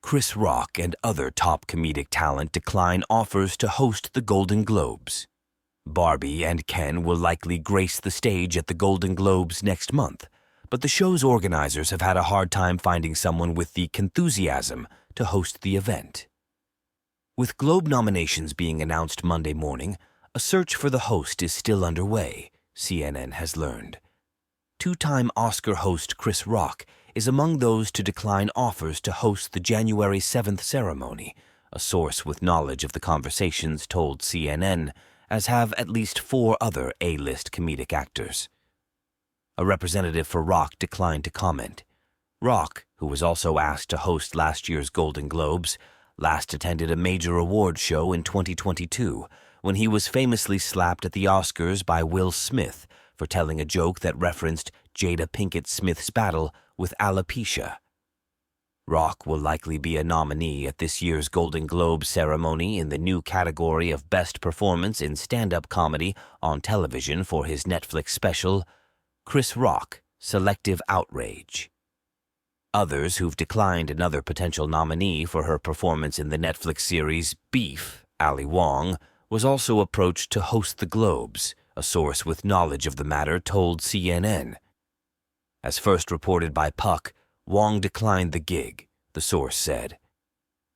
Chris Rock and other top comedic talent decline offers to host the Golden Globes. Barbie and Ken will likely grace the stage at the Golden Globes next month, but the show's organizers have had a hard time finding someone with the enthusiasm to host the event. With Globe nominations being announced Monday morning, a search for the host is still underway, CNN has learned. Two-time Oscar host Chris Rock is among those to decline offers to host the January 7th ceremony, a source with knowledge of the conversations told CNN, as have at least 4 other A-list comedic actors. A representative for Rock declined to comment. Rock, who was also asked to host last year's Golden Globes, last attended a major award show in 2022 when he was famously slapped at the Oscars by Will Smith for telling a joke that referenced Jada Pinkett Smith's battle with alopecia. Rock will likely be a nominee at this year's Golden Globe ceremony in the new category of Best Performance in Stand-Up Comedy on Television for his Netflix special, Chris Rock, Selective Outrage. Others who've declined another potential nominee for her performance in the Netflix series Beef, Ali Wong, was also approached to host the Globes, a source with knowledge of the matter told CNN. As first reported by Puck, Wong declined the gig, the source said.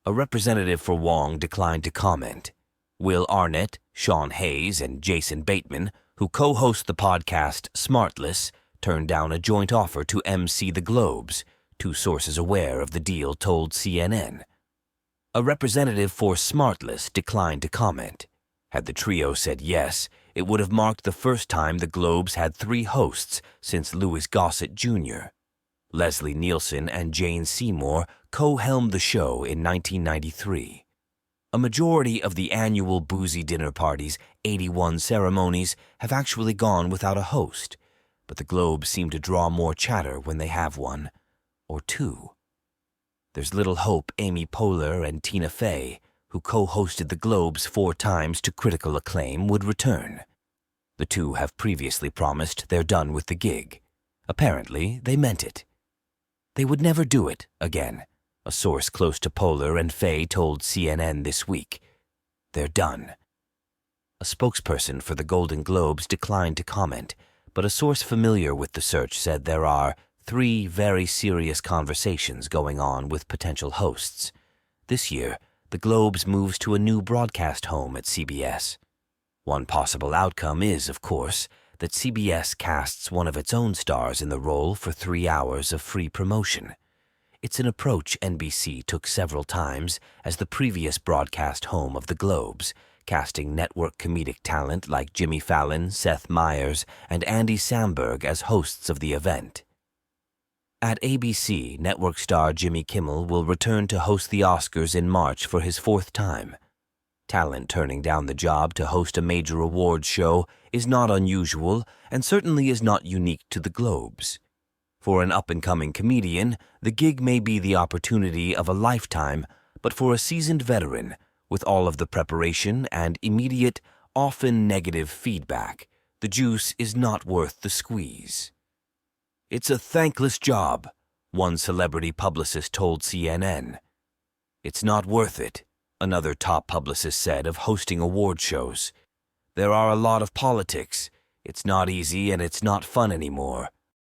A representative for Wong declined to comment. Will Arnett, Sean Hayes, and Jason Bateman, who co-host the podcast Smartless, turned down a joint offer to MC the Globes, 2 sources aware of the deal told CNN. A representative for Smartless declined to comment. Had the trio said yes, it would have marked the first time the Globes had 3 hosts since Louis Gossett Jr. Leslie Nielsen and Jane Seymour co-helmed the show in 1993. A majority of the annual Boozy Dinner Party's 81 ceremonies have actually gone without a host, but the Globes seem to draw more chatter when they have one, or 2. There's little hope Amy Poehler and Tina Fey, who co-hosted the Globes 4 times to critical acclaim, would return. The 2 have previously promised they're done with the gig. Apparently, they meant it. They would never do it again, a source close to Poehler and Fey told CNN this week. They're done. A spokesperson for the Golden Globes declined to comment, but a source familiar with the search said there are 3 very serious conversations going on with potential hosts. This year, the Globes moves to a new broadcast home at CBS. One possible outcome is, of course, that CBS casts one of its own stars in the role for 3 hours of free promotion. It's an approach NBC took several times as the previous broadcast home of the Globes, casting network comedic talent like Jimmy Fallon, Seth Meyers, and Andy Samberg as hosts of the event. At ABC, network star Jimmy Kimmel will return to host the Oscars in March for his 4th time. Talent turning down the job to host a major awards show is not unusual and certainly is not unique to the Globes. For an up-and-coming comedian, the gig may be the opportunity of a lifetime, but for a seasoned veteran, with all of the preparation and immediate, often negative feedback, the juice is not worth the squeeze. It's a thankless job, one celebrity publicist told CNN. It's not worth it, another top publicist said of hosting award shows. There are a lot of politics. It's not easy and it's not fun anymore.